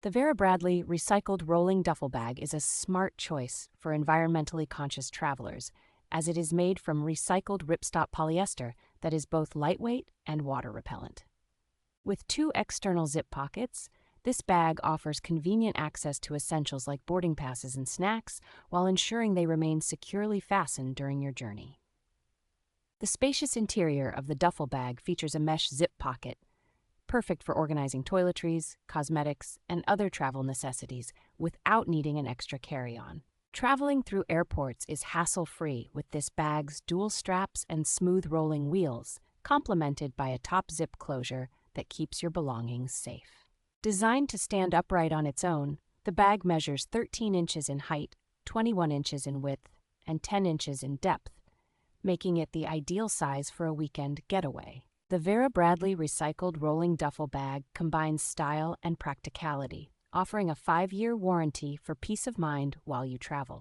The Vera Recycled Rolling Duffle Bag is a smart choice for environmentally conscious travelers, as it is made from recycled ripstop polyester that is both lightweight and water repellent. With two external zip pockets, this bag offers convenient access to essentials like boarding passes and snacks while ensuring they remain securely fastened during your journey. The spacious interior of the duffel bag features a mesh zip pocket, perfect for organizing toiletries, cosmetics, and other travel necessities without needing an extra carry-on. Traveling through airports is hassle-free with this bag's dual straps and smooth rolling wheels, complemented by a top zip closure that keeps your belongings safe. Designed to stand upright on its own, the bag measures 13 inches in height, 21 inches in width, and 10 inches in depth, making it the ideal size for a weekend getaway. The Vera Recycled Rolling Duffle Bag combines style and practicality, offering a 5-year warranty for peace of mind while you travel.